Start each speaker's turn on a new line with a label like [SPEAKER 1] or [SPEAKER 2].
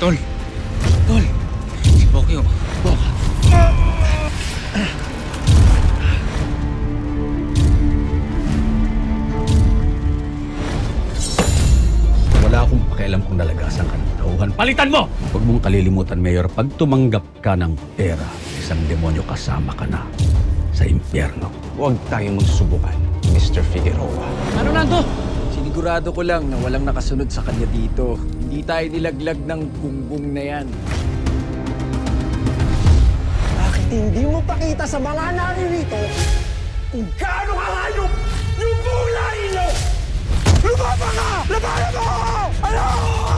[SPEAKER 1] Tol! Tol! Si Bokyo. Bok!
[SPEAKER 2] Wala akong pakialam kung nalagasan ka ng tauhan. Palitan mo! Huwag mong kalilimutan, Mayor, pag tumanggap ka ng pera, isang demonyo kasama ka na sa impyerno.
[SPEAKER 3] Huwag tayong magsusubukan, Mr. Figueroa.
[SPEAKER 4] Ano Nando? Sinigurado ko lang na walang nakasunod sa kanya dito. Hindi tayo nilaglag ng gunggong na yan.
[SPEAKER 5] Bakit hindi mo pakita sa mga naririto kung gaano kahayop yung buong lahi nyo? Lumaba ka! Labanan mo! Ano?